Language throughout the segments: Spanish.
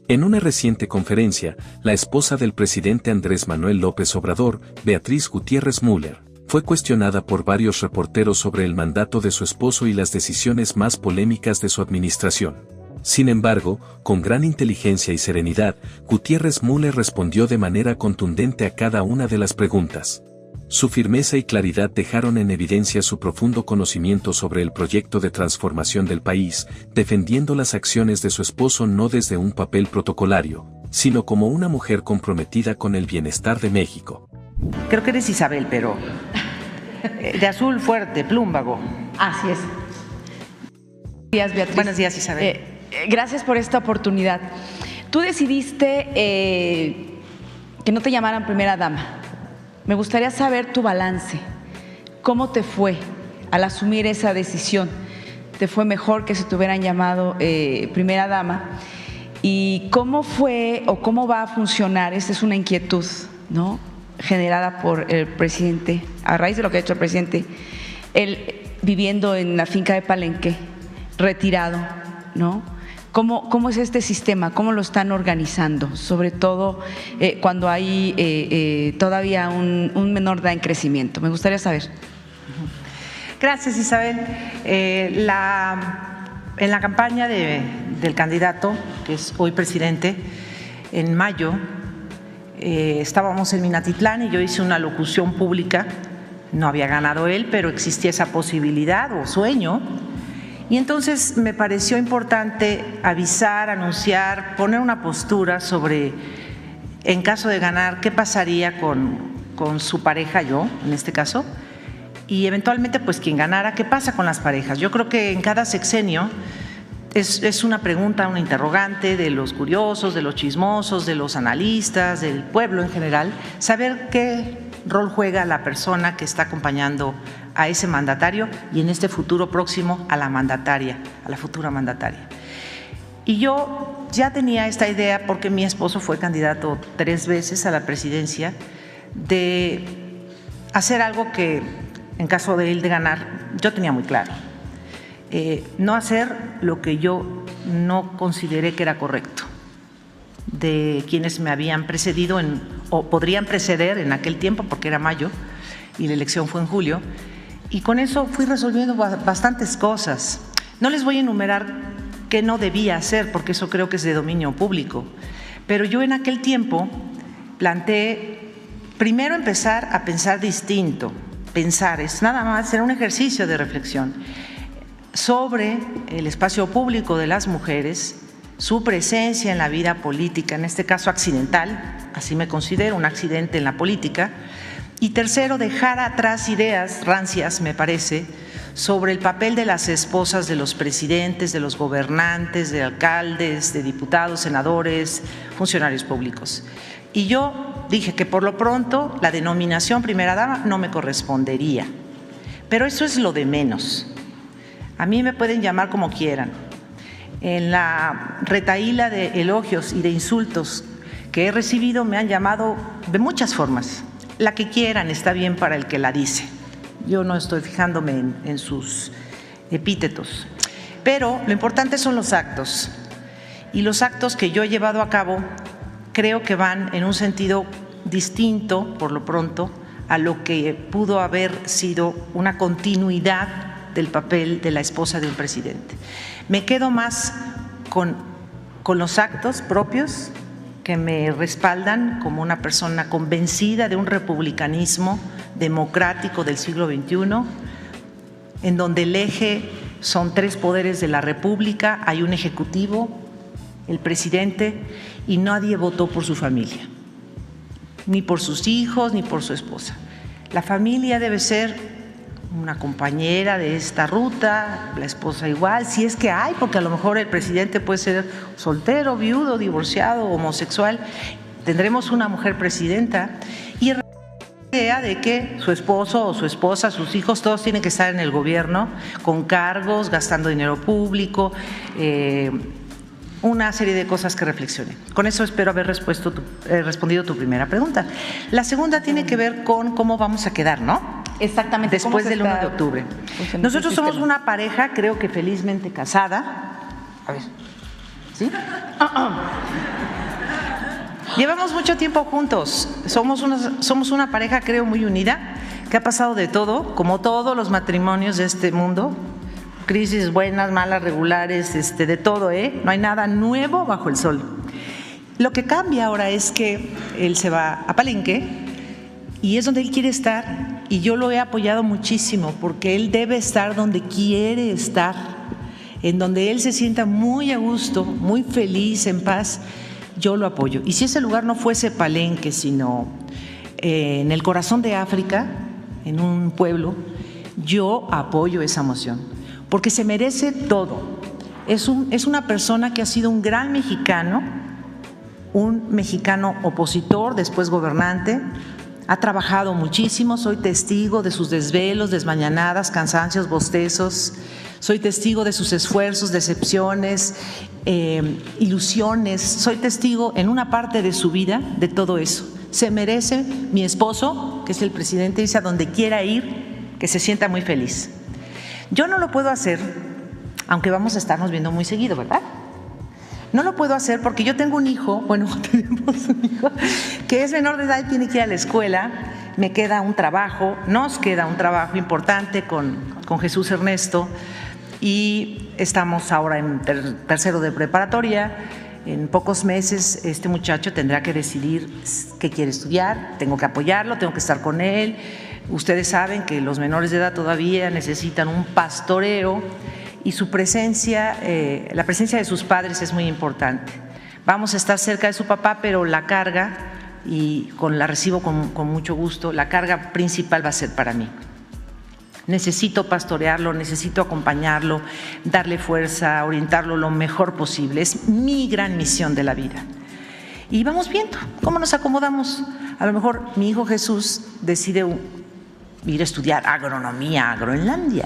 En una reciente conferencia, la esposa del presidente Andrés Manuel López Obrador, Beatriz Gutiérrez Müller, fue cuestionada por varios reporteros sobre el mandato de su esposo y las decisiones más polémicas de su administración. Sin embargo, con gran inteligencia y serenidad, Gutiérrez Müller respondió de manera contundente a cada una de las preguntas. Su firmeza y claridad dejaron en evidencia su profundo conocimiento sobre el proyecto de transformación del país, defendiendo las acciones de su esposo no desde un papel protocolario, sino como una mujer comprometida con el bienestar de México. Creo que eres Isabel, pero de azul fuerte, plúmbago. Así es. Buenos días, Beatriz. Buenos días, Isabel. Gracias por esta oportunidad. Tú decidiste que no te llamaran primera dama. Me gustaría saber tu balance. ¿Cómo te fue al asumir esa decisión? ¿Te fue mejor que si te hubieran llamado primera dama? ¿Y cómo fue o cómo va a funcionar? Esta es una inquietud, ¿no?, generada por el presidente, a raíz de lo que ha hecho el presidente, él viviendo en la finca de Palenque, retirado, ¿no? ¿Cómo es este sistema? ¿Cómo lo están organizando? Sobre todo cuando hay todavía un menor de edad en crecimiento. Me gustaría saber. Gracias, Isabel. En la campaña del candidato, que es hoy presidente, en mayo, estábamos en Minatitlán y yo hice una locución pública. No había ganado él, pero existía esa posibilidad o sueño. Y entonces me pareció importante avisar, anunciar, poner una postura sobre, en caso de ganar, qué pasaría con su pareja, yo, en este caso, y eventualmente, pues, quien ganara, qué pasa con las parejas. Yo creo que en cada sexenio es una pregunta, una interrogante de los curiosos, de los chismosos, de los analistas, del pueblo en general, saber qué rol juega la persona que está acompañando a ese mandatario y en este futuro próximo a la mandataria, a la futura mandataria. Y yo ya tenía esta idea porque mi esposo fue candidato 3 veces a la presidencia, de hacer algo que en caso de él de ganar yo tenía muy claro, no hacer lo que yo no consideré que era correcto de quienes me habían precedido o podrían preceder en aquel tiempo, porque era mayo y la elección fue en julio, y con eso fui resolviendo bastantes cosas. No les voy a enumerar qué no debía hacer, porque eso creo que es de dominio público, pero yo en aquel tiempo planteé primero empezar a pensar distinto. Pensar es nada más, era un ejercicio de reflexión sobre el espacio público de las mujeres, su presencia en la vida política, en este caso accidental, así me considero, un accidente en la política. Y tercero, dejar atrás ideas rancias, me parece, sobre el papel de las esposas de los presidentes, de los gobernantes, de alcaldes, de diputados, senadores, funcionarios públicos. Y yo dije que por lo pronto la denominación primera dama no me correspondería, pero eso es lo de menos. A mí me pueden llamar como quieran. En la retahíla de elogios y de insultos que he recibido me han llamado de muchas formas. La que quieran está bien para el que la dice. Yo no estoy fijándome en sus epítetos. Pero lo importante son los actos. Y los actos que yo he llevado a cabo creo que van en un sentido distinto, por lo pronto, a lo que pudo haber sido una continuidad del papel de la esposa de un presidente. Me quedo más con los actos propios que me respaldan como una persona convencida de un republicanismo democrático del siglo XXI, en donde el eje son 3 poderes de la República, hay un ejecutivo, el presidente, y nadie votó por su familia, ni por sus hijos, ni por su esposa. La familia debe ser una compañera de esta ruta, la esposa igual, si es que hay, porque a lo mejor el presidente puede ser soltero, viudo, divorciado, homosexual. Tendremos una mujer presidenta y la idea de que su esposo o su esposa, sus hijos, todos tienen que estar en el gobierno con cargos, gastando dinero público, una serie de cosas que reflexionen. Con eso espero haber respondido tu primera pregunta. La segunda tiene que ver con cómo vamos a quedar, ¿no? Exactamente. Después del 1 de octubre. Nosotros somos una pareja, creo que felizmente casada. A ver, ¿sí? Llevamos mucho tiempo juntos, somos una pareja, creo, muy unida, que ha pasado de todo, como todos los matrimonios de este mundo, crisis buenas, malas, regulares, de todo, no hay nada nuevo bajo el sol. Lo que cambia ahora es que él se va a Palenque y es donde él quiere estar, y yo lo he apoyado muchísimo porque él debe estar donde quiere estar, en donde él se sienta muy a gusto, muy feliz, en paz. Yo lo apoyo. Y si ese lugar no fuese Palenque, sino en el corazón de África, en un pueblo, yo apoyo esa moción, porque se merece todo. Es una persona que ha sido un gran mexicano, un mexicano opositor, después gobernante, ha trabajado muchísimo, soy testigo de sus desvelos, desmañanadas, cansancios, bostezos, soy testigo de sus esfuerzos, decepciones, ilusiones, soy testigo en una parte de su vida de todo eso. Se merece mi esposo, que es el presidente, irse a donde quiera ir, que se sienta muy feliz. Yo no lo puedo hacer, aunque vamos a estarnos viendo muy seguido, ¿verdad? No lo puedo hacer porque yo tengo un hijo, tenemos un hijo que es menor de edad y tiene que ir a la escuela, me queda un trabajo, nos queda un trabajo importante con Jesús Ernesto, y estamos ahora en tercero de preparatoria. En pocos meses este muchacho tendrá que decidir qué quiere estudiar, tengo que apoyarlo, tengo que estar con él. Ustedes saben que los menores de edad todavía necesitan un pastoreo, y su presencia, la presencia de sus padres es muy importante. Vamos a estar cerca de su papá, pero la carga, y la recibo con mucho gusto, la carga principal va a ser para mí. Necesito pastorearlo, necesito acompañarlo, darle fuerza, orientarlo lo mejor posible. Es mi gran misión de la vida. Y vamos viendo cómo nos acomodamos. A lo mejor mi hijo Jesús decide ir a estudiar agronomía a Groenlandia.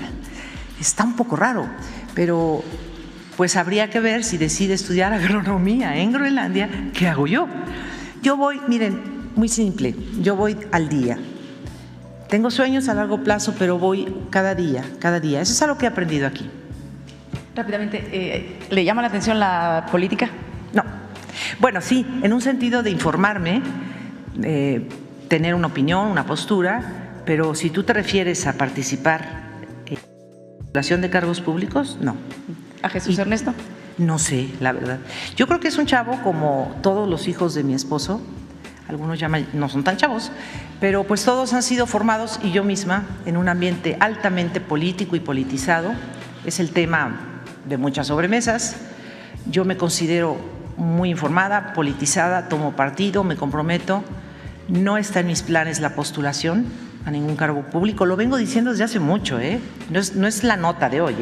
Está un poco raro, pero pues habría que ver si decide estudiar agronomía en Groenlandia, ¿qué hago yo? Yo voy, miren, muy simple, yo voy al día. Tengo sueños a largo plazo, pero voy cada día, cada día. Eso es algo que he aprendido aquí. Rápidamente, ¿le llama la atención la política? No. Bueno, sí, en un sentido de informarme, tener una opinión, una postura, pero si tú te refieres a participar de cargos públicos, no. ¿A Jesús Ernesto? No sé, la verdad. Yo creo que es un chavo como todos los hijos de mi esposo. Algunos ya no son tan chavos, pero pues todos han sido formados, y yo misma, en un ambiente altamente político y politizado. Es el tema de muchas sobremesas. Yo me considero muy informada, politizada, tomo partido, me comprometo. No está en mis planes la postulación a ningún cargo público. Lo vengo diciendo desde hace mucho, no es la nota de hoy,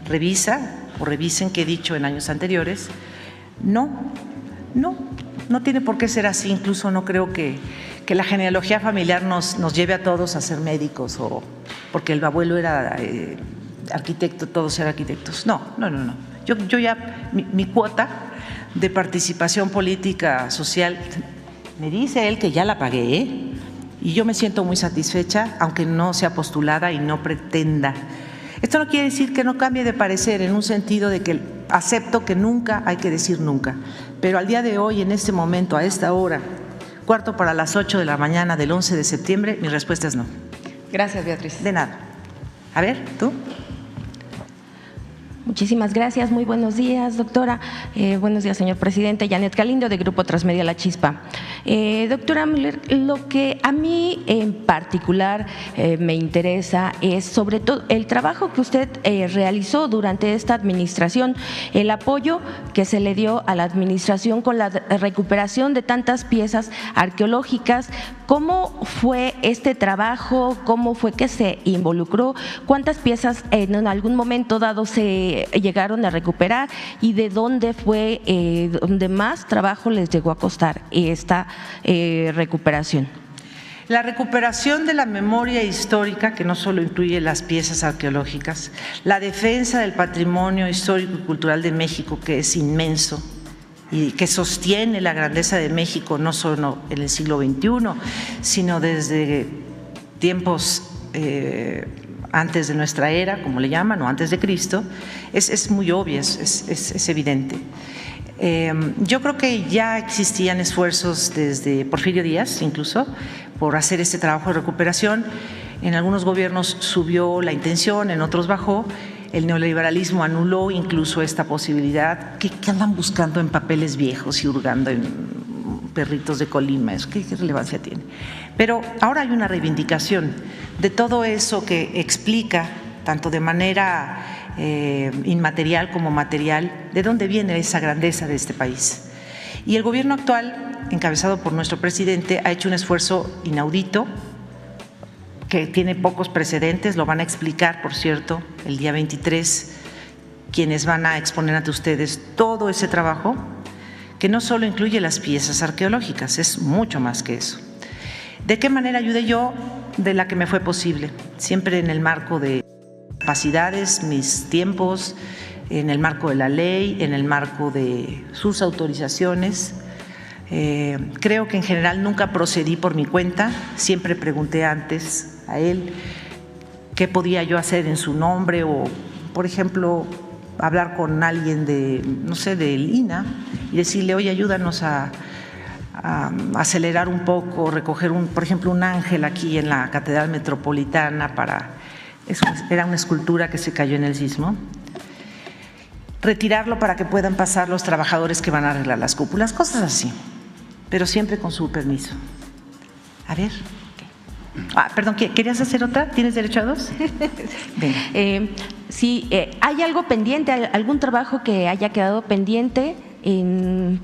Revisa o revisen qué he dicho en años anteriores. No tiene por qué ser así. Incluso no creo que la genealogía familiar nos lleve a todos a ser médicos, o porque el abuelo era arquitecto, todos eran arquitectos. No. Yo ya, mi cuota de participación política social, me dice él que ya la pagué, y yo me siento muy satisfecha, aunque no sea postulada y no pretenda. Esto no quiere decir que no cambie de parecer, en un sentido de que acepto que nunca hay que decir nunca, pero al día de hoy, en este momento, a esta hora, 7:45 de la mañana del 11 de septiembre, mi respuesta es no. Gracias, Beatriz. De nada. A ver, ¿tú? Muchísimas gracias, muy buenos días, doctora. Buenos días, señor presidente. Janet Galindo, de Grupo Transmedia La Chispa. Doctora Müller, lo que a mí en particular me interesa es sobre todo el trabajo que usted realizó durante esta administración, el apoyo que se le dio a la administración con la recuperación de tantas piezas arqueológicas. ¿Cómo fue este trabajo? ¿Cómo fue que se involucró? ¿Cuántas piezas en algún momento dado se llegaron a recuperar, y de dónde fue donde más trabajo les llegó a costar esta recuperación? La recuperación de la memoria histórica, que no solo incluye las piezas arqueológicas, la defensa del patrimonio histórico y cultural de México, que es inmenso y que sostiene la grandeza de México no solo en el siglo XXI, sino desde tiempos antes de nuestra era, como le llaman, o antes de Cristo, es muy obvio, es evidente. Yo creo que ya existían esfuerzos desde Porfirio Díaz, incluso, por hacer este trabajo de recuperación. En algunos gobiernos subió la intención, en otros bajó. El neoliberalismo anuló incluso esta posibilidad. ¿Qué andan buscando en papeles viejos y hurgando en perritos de Colima? ¿Qué relevancia tiene? Pero ahora hay una reivindicación de todo eso que explica, tanto de manera inmaterial como material, de dónde viene esa grandeza de este país. Y el gobierno actual, encabezado por nuestro presidente, ha hecho un esfuerzo inaudito, que tiene pocos precedentes, lo van a explicar, por cierto, el día 23, quienes van a exponer ante ustedes todo ese trabajo, que no solo incluye las piezas arqueológicas, es mucho más que eso. ¿De qué manera ayudé yo? De la que me fue posible, siempre en el marco de capacidades, mis tiempos, en el marco de la ley, en el marco de sus autorizaciones. Creo que en general nunca procedí por mi cuenta, siempre pregunté antes a él qué podía yo hacer en su nombre o, por ejemplo, hablar con alguien de, no sé, del INAH y decirle, oye, ayúdanos a acelerar un poco, recoger, por ejemplo, un ángel aquí en la Catedral Metropolitana era una escultura que se cayó en el sismo. Retirarlo para que puedan pasar los trabajadores que van a arreglar las cúpulas, cosas así, pero siempre con su permiso. A ver. Perdón, ¿querías hacer otra? ¿Tienes derecho a dos? Sí, ¿hay algo pendiente, algún trabajo que haya quedado pendiente en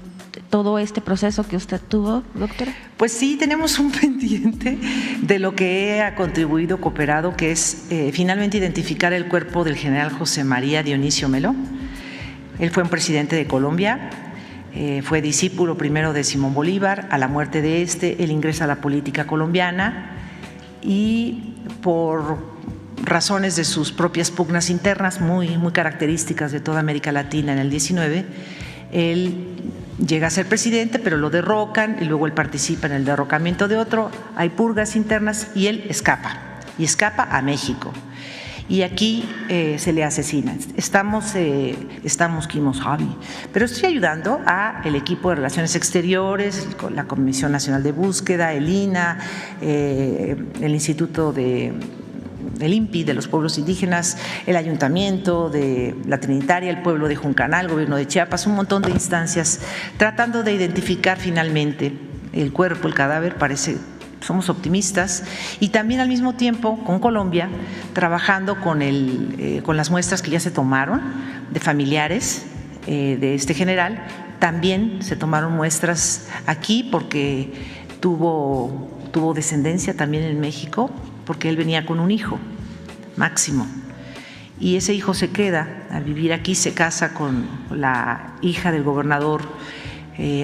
todo este proceso que usted tuvo, doctora? Pues sí, tenemos un pendiente de lo que ha contribuido, cooperado, que es finalmente identificar el cuerpo del general José María Dionisio Melo. Él fue un presidente de Colombia, fue discípulo primero de Simón Bolívar. A la muerte de él ingresa a la política colombiana y por razones de sus propias pugnas internas muy características de toda América Latina en el 19, él llega a ser presidente, pero lo derrocan y luego él participa en el derrocamiento de otro, hay purgas internas y él escapa a México. Y aquí se le asesina. Estamos Kimosabi, pero estoy ayudando al equipo de Relaciones Exteriores, la Comisión Nacional de Búsqueda, el INAH, el Instituto del INPI de los pueblos indígenas, el Ayuntamiento de la Trinitaria, el pueblo de Juncanal, el gobierno de Chiapas, un montón de instancias, tratando de identificar finalmente el cuerpo, el cadáver. Somos optimistas, y también al mismo tiempo con Colombia, trabajando con las muestras que ya se tomaron de familiares de este general. También se tomaron muestras aquí porque tuvo descendencia también en México, porque él venía con un hijo, Máximo, y ese hijo se queda a vivir aquí, se casa con la hija del gobernador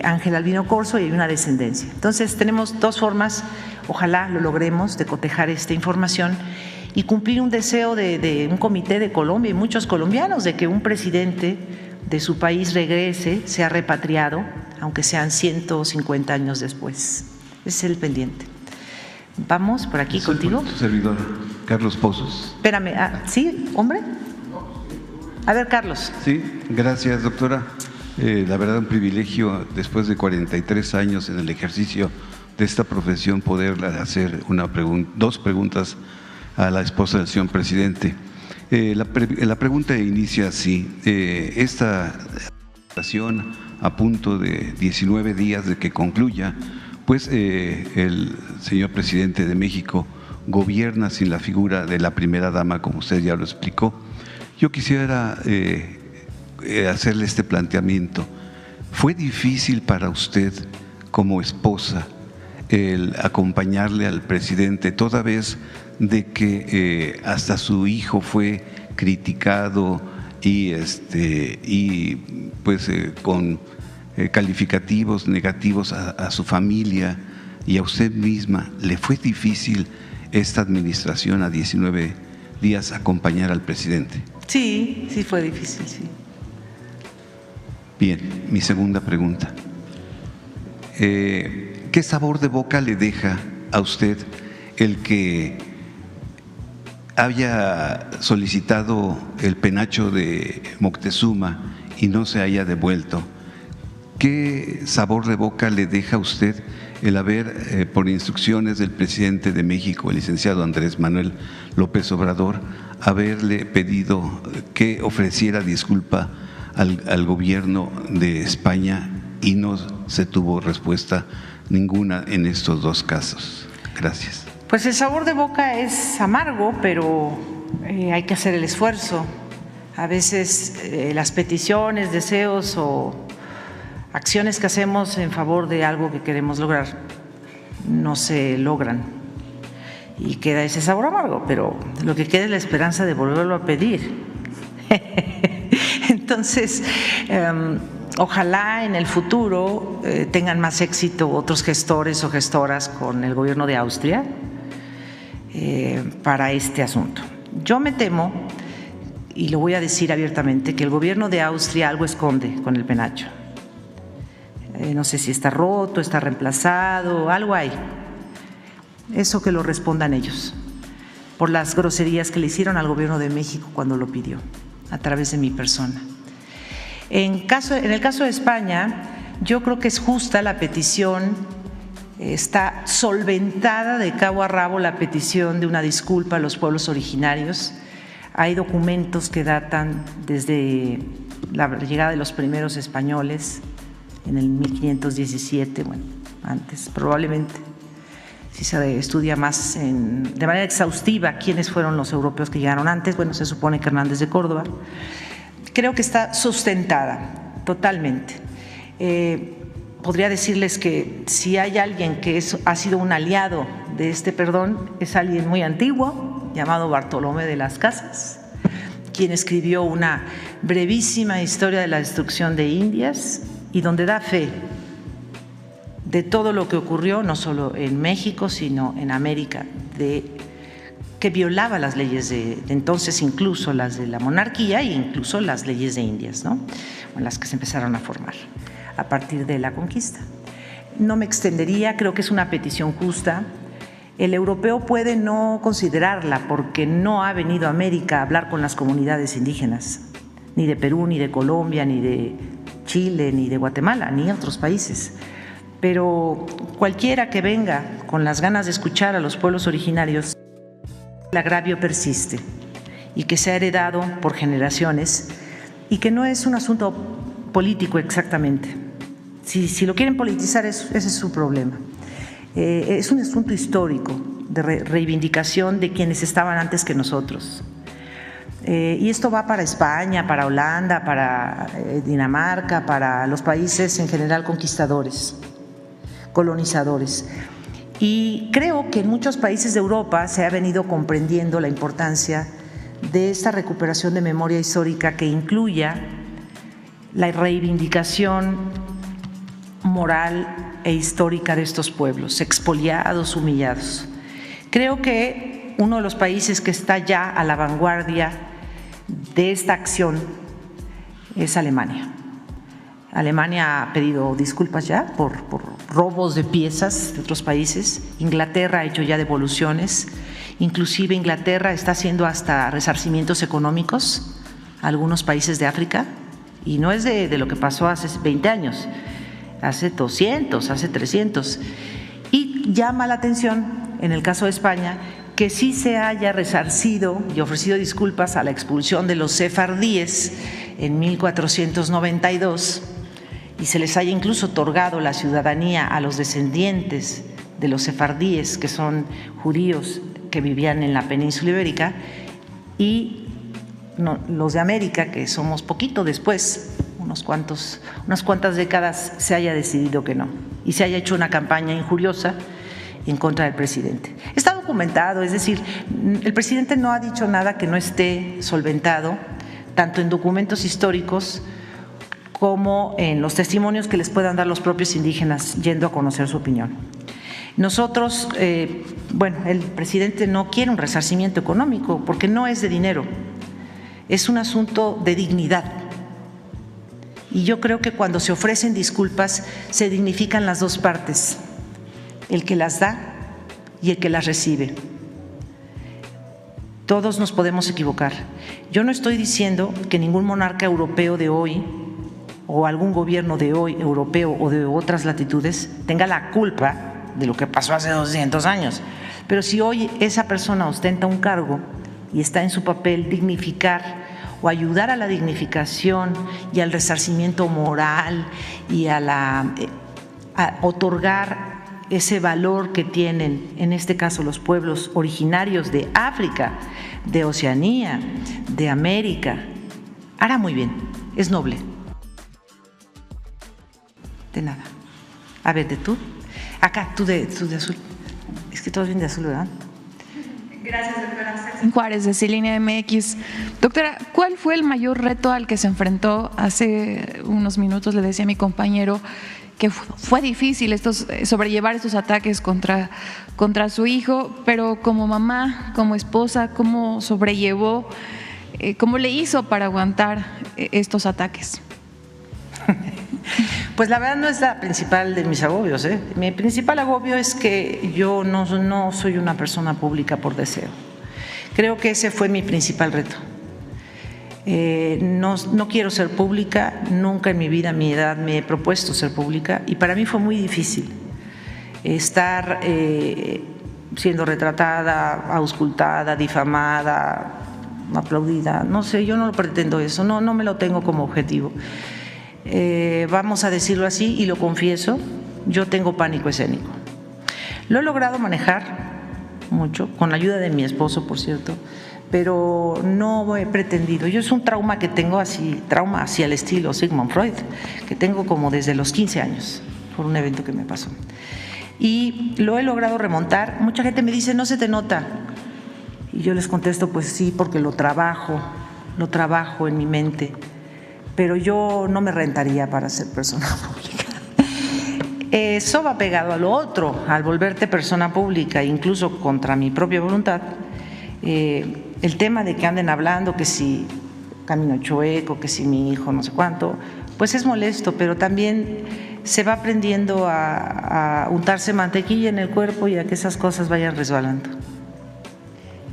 Ángel Albino Corzo, y hay una descendencia. Entonces tenemos dos formas, ojalá lo logremos, de cotejar esta información y cumplir un deseo de un comité de Colombia y muchos colombianos, de que un presidente de su país regrese, sea repatriado, aunque sean 150 años después. Ese es el pendiente. Vamos por aquí contigo. Tu servidor, Carlos Pozos. Espérame, ¿sí, hombre? A ver, Carlos. Sí, gracias, doctora. La verdad, un privilegio, después de 43 años en el ejercicio de esta profesión, poder hacer dos preguntas a la esposa del señor presidente. La pregunta inicia así: esta administración, a punto de 19 días de que concluya, pues el señor presidente de México gobierna sin la figura de la primera dama, como usted ya lo explicó. Yo quisiera hacerle este planteamiento. ¿Fue difícil para usted como esposa el acompañarle al presidente, toda vez de que hasta su hijo fue criticado y pues con calificativos negativos a su familia y a usted misma? ¿Le fue difícil esta administración a 19 días acompañar al presidente? Sí, sí fue difícil, sí. Bien, mi segunda pregunta. ¿Qué sabor de boca le deja a usted el que haya solicitado el penacho de Moctezuma y no se haya devuelto? ¿qué sabor de boca le deja a usted el haber, por instrucciones del presidente de México, el licenciado Andrés Manuel López Obrador, haberle pedido que ofreciera disculpa al gobierno de España y no se tuvo respuesta ninguna en estos dos casos? Gracias. Pues el sabor de boca es amargo, pero hay que hacer el esfuerzo. A veces las peticiones, deseos o acciones que hacemos en favor de algo que queremos lograr no se logran y queda ese sabor amargo, pero lo que queda es la esperanza de volverlo a pedir. Entonces, ojalá en el futuro tengan más éxito otros gestores o gestoras con el gobierno de Austria para este asunto. Yo me temo, y lo voy a decir abiertamente, que el gobierno de Austria algo esconde con el penacho. No sé si está roto, está reemplazado, algo hay. Eso que lo respondan ellos, por las groserías que le hicieron al gobierno de México cuando lo pidió, a través de mi persona. En el caso de España, yo creo que es justa la petición, está solventada de cabo a rabo la petición de una disculpa a los pueblos originarios. Hay documentos que datan desde la llegada de los primeros españoles en el 1517, bueno, antes probablemente, si se estudia más de manera exhaustiva quiénes fueron los europeos que llegaron antes, bueno, se supone que Hernández de Córdoba. Creo que está sustentada totalmente. Podría decirles que si hay alguien que ha sido un aliado de este perdón, es alguien muy antiguo, llamado Bartolomé de las Casas, quien escribió una brevísima historia de la destrucción de Indias y donde da fe de todo lo que ocurrió, no solo en México, sino en América, que violaba las leyes de entonces, incluso las de la monarquía e incluso las leyes de Indias, ¿no? Las que se empezaron a formar a partir de la conquista. No me extendería, creo que es una petición justa. El europeo puede no considerarla porque no ha venido a América a hablar con las comunidades indígenas, ni de Perú, ni de Colombia, ni de Chile, ni de Guatemala, ni otros países. Pero cualquiera que venga con las ganas de escuchar a los pueblos originarios, el agravio persiste y que se ha heredado por generaciones y que no es un asunto político exactamente. Si lo quieren politizar, ese es su problema. Es un asunto histórico de reivindicación de quienes estaban antes que nosotros. Y esto va para España, para Holanda, para Dinamarca, para los países en general conquistadores, colonizadores. Y creo que en muchos países de Europa se ha venido comprendiendo la importancia de esta recuperación de memoria histórica que incluya la reivindicación moral e histórica de estos pueblos, expoliados, humillados. Creo que uno de los países que está ya a la vanguardia de esta acción es Alemania. Alemania ha pedido disculpas ya por robos de piezas de otros países. Inglaterra ha hecho ya devoluciones. Inclusive Inglaterra está haciendo hasta resarcimientos económicos a algunos países de África. Y no es de lo que pasó hace 20 años, hace 200, hace 300. Y llama la atención, en el caso de España, que sí se haya resarcido y ofrecido disculpas a la expulsión de los sefardíes en 1492 y se les haya incluso otorgado la ciudadanía a los descendientes de los sefardíes, que son judíos que vivían en la península ibérica, y los de América, que somos poquito después, unas cuantas décadas, se haya decidido que no y se haya hecho una campaña injuriosa en contra del presidente. Está documentado, es decir, el presidente no ha dicho nada que no esté solventado, tanto en documentos históricos como en los testimonios que les puedan dar los propios indígenas yendo a conocer su opinión. Nosotros, el presidente no quiere un resarcimiento económico porque no es de dinero, es un asunto de dignidad. Y yo creo que cuando se ofrecen disculpas se dignifican las dos partes, el que las da y el que las recibe. Todos nos podemos equivocar. Yo no estoy diciendo que ningún monarca europeo de hoy o algún gobierno de hoy, europeo o de otras latitudes, tenga la culpa de lo que pasó hace 200 años. Pero si hoy esa persona ostenta un cargo y está en su papel dignificar o ayudar a la dignificación y al resarcimiento moral y a otorgar ese valor que tienen, en este caso los pueblos originarios de África, de Oceanía, de América, hará muy bien, es noble. De nada. A ver, de tú. Acá, tú de azul. Es que todos vienen de azul, ¿verdad? Gracias, doctora. Juárez, de Cilinea MX. Doctora, ¿cuál fue el mayor reto al que se enfrentó? Hace unos minutos le decía a mi compañero que fue difícil sobrellevar estos ataques contra su hijo, pero como mamá, como esposa, ¿cómo sobrellevó, cómo le hizo para aguantar estos ataques? Pues la verdad no es la principal de mis agobios, ¿eh? Mi principal agobio es que yo no soy una persona pública por deseo. Creo que ese fue mi principal reto. No quiero ser pública, nunca en mi vida, a mi edad, me he propuesto ser pública y para mí fue muy difícil estar siendo retratada, auscultada, difamada, aplaudida. No sé, yo no lo pretendo eso, no me lo tengo como objetivo. Vamos a decirlo así y lo confieso, yo tengo pánico escénico. Lo he logrado manejar mucho, con la ayuda de mi esposo, por cierto, pero no he pretendido. Yo es un trauma que tengo trauma así al estilo Sigmund Freud, que tengo como desde los 15 años, por un evento que me pasó. Y lo he logrado remontar. Mucha gente me dice, no se te nota. Y yo les contesto, pues sí, porque lo trabajo en mi mente. Pero yo no me rentaría para ser persona pública. Eso va pegado a lo otro, al volverte persona pública, incluso contra mi propia voluntad. El tema de que anden hablando que si camino chueco, que si mi hijo no sé cuánto, pues es molesto, pero también se va aprendiendo a untarse mantequilla en el cuerpo y a que esas cosas vayan resbalando.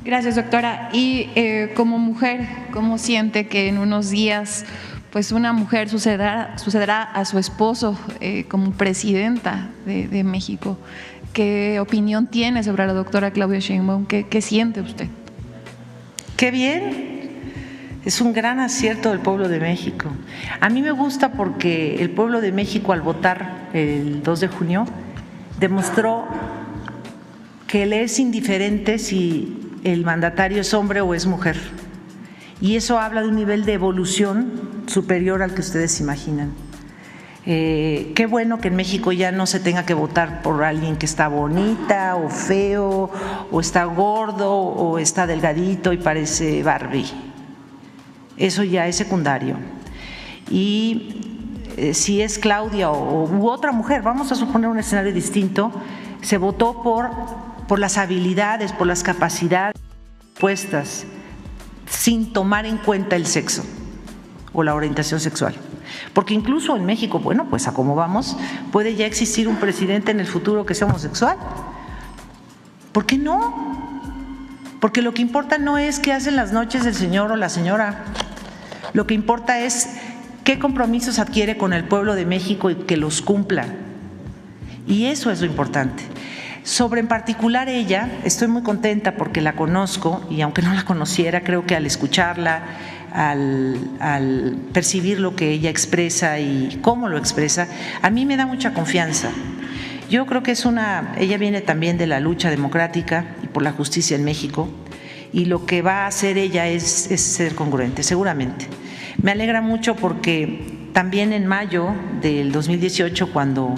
Gracias, doctora. Y como mujer, ¿cómo siente que en unos días pues una mujer sucederá a su esposo como presidenta de México? ¿Qué opinión tiene sobre la doctora Claudia Sheinbaum? ¿Qué siente usted? ¡Qué bien! Es un gran acierto del pueblo de México. A mí me gusta porque el pueblo de México, al votar el 2 de junio, demostró que le es indiferente si el mandatario es hombre o es mujer. Y eso habla de un nivel de evolución superior al que ustedes imaginan. Qué bueno que en México ya no se tenga que votar por alguien que está bonita o feo, o está gordo o está delgadito y parece Barbie. Eso ya es secundario. Y si es Claudia u otra mujer, vamos a suponer un escenario distinto, se votó por las habilidades, por las capacidades puestas, sin tomar en cuenta el sexo o la orientación sexual. Porque incluso en México, bueno, pues a cómo vamos, puede ya existir un presidente en el futuro que sea homosexual. ¿Por qué no? Porque lo que importa no es qué hacen las noches el señor o la señora. Lo que importa es qué compromisos adquiere con el pueblo de México y que los cumpla. Y eso es lo importante. Sobre en particular ella, estoy muy contenta porque la conozco y aunque no la conociera, creo que al escucharla, al percibir lo que ella expresa y cómo lo expresa, a mí me da mucha confianza. Yo creo que ella viene también de la lucha democrática y por la justicia en México, y lo que va a hacer ella es ser congruente, seguramente. Me alegra mucho porque también en mayo del 2018, cuando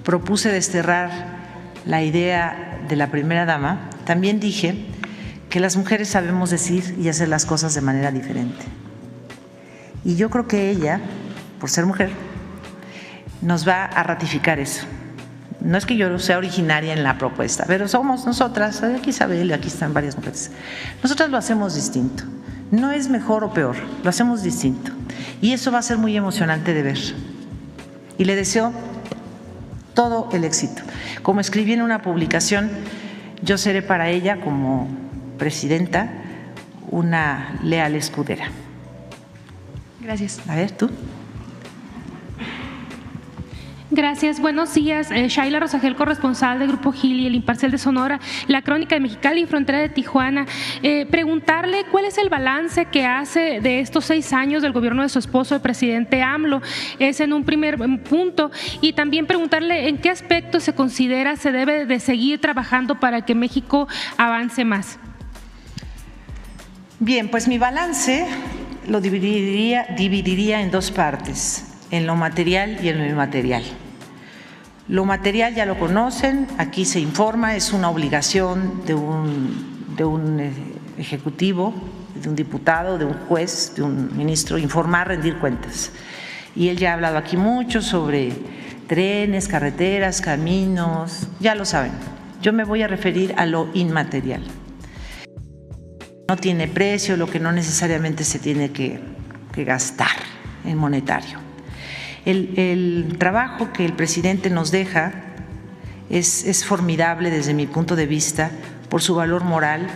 propuse desterrar la idea de la primera dama, también dije que las mujeres sabemos decir y hacer las cosas de manera diferente. Y yo creo que ella, por ser mujer, nos va a ratificar eso. No es que yo sea originaria en la propuesta, pero somos nosotras, aquí Isabel, aquí están varias mujeres, nosotras lo hacemos distinto. No es mejor o peor, lo hacemos distinto. Y eso va a ser muy emocionante de ver. Y le deseo todo el éxito. Como escribí en una publicación, yo seré para ella como presidenta una leal escudera. Gracias. A ver, tú. Gracias, buenos días. Shaila Rosagel, corresponsal del Grupo Gil y El Imparcial de Sonora, La Crónica de Mexicali y Frontera de Tijuana. Preguntarle cuál es el balance que hace de estos 6 años del gobierno de su esposo, el presidente AMLO, es en un primer punto, y también preguntarle en qué aspecto se considera se debe de seguir trabajando para que México avance más. Bien, pues mi balance lo dividiría en 2 partes, en lo material y en lo inmaterial. Lo material ya lo conocen, aquí se informa, es una obligación de un ejecutivo, de un diputado, de un juez, de un ministro, informar, rendir cuentas. Y él ya ha hablado aquí mucho sobre trenes, carreteras, caminos, ya lo saben. Yo me voy a referir a lo inmaterial. No tiene precio, lo que no necesariamente se tiene que gastar en monetario. El trabajo que el presidente nos deja es formidable desde mi punto de vista por su valor moral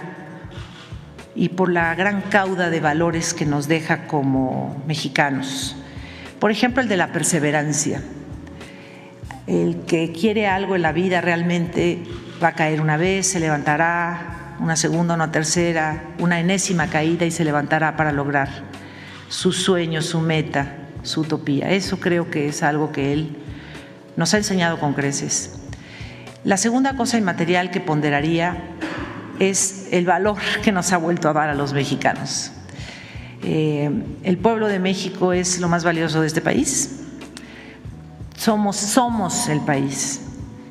y por la gran cauda de valores que nos deja como mexicanos. Por ejemplo, el de la perseverancia. El que quiere algo en la vida realmente va a caer una vez, se levantará, una segunda, una tercera, una enésima caída y se levantará para lograr su sueño, su meta, su utopía. Eso creo que es algo que él nos ha enseñado con creces. La segunda cosa inmaterial que ponderaría es el valor que nos ha vuelto a dar a los mexicanos. El pueblo de México es lo más valioso de este país. Somos el país.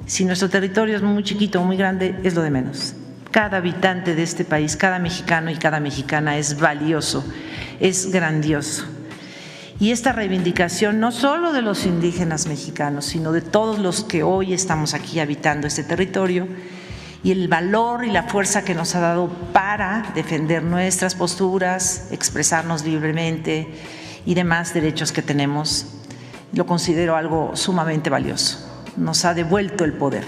Si nuestro territorio es muy chiquito o muy grande, es lo de menos. Cada habitante de este país, cada mexicano y cada mexicana es valioso, es grandioso. Y esta reivindicación no solo de los indígenas mexicanos, sino de todos los que hoy estamos aquí habitando este territorio, y el valor y la fuerza que nos ha dado para defender nuestras posturas, expresarnos libremente y demás derechos que tenemos, lo considero algo sumamente valioso. Nos ha devuelto el poder.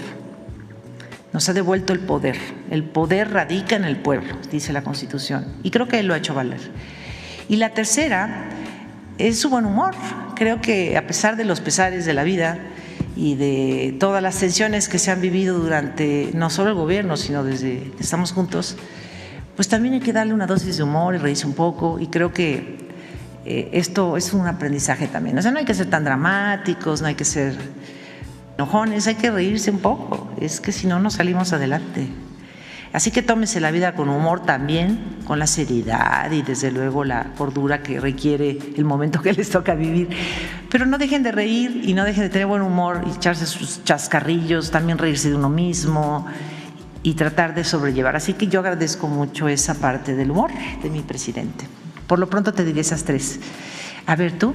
Nos ha devuelto el poder. El poder radica en el pueblo, dice la Constitución, y creo que él lo ha hecho valer. Y la tercera es su buen humor. Creo que a pesar de los pesares de la vida y de todas las tensiones que se han vivido durante no solo el gobierno, sino desde que estamos juntos, pues también hay que darle una dosis de humor y reírse un poco, y creo que esto es un aprendizaje también. O sea, no hay que ser tan dramáticos, no hay que ser enojones, hay que reírse un poco, es que si no, no salimos adelante. Así que tómense la vida con humor también, con la seriedad y desde luego la cordura que requiere el momento que les toca vivir. Pero no dejen de reír y no dejen de tener buen humor y echarse sus chascarrillos, también reírse de uno mismo y tratar de sobrellevar. Así que yo agradezco mucho esa parte del humor de mi presidente. Por lo pronto te diré esas 3. A ver, ¿tú?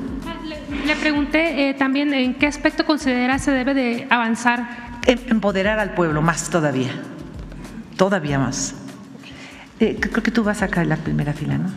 Le pregunté también en qué aspecto considera se debe de avanzar. Empoderar al pueblo más todavía más. Creo que tú vas acá en la primera fila, ¿no?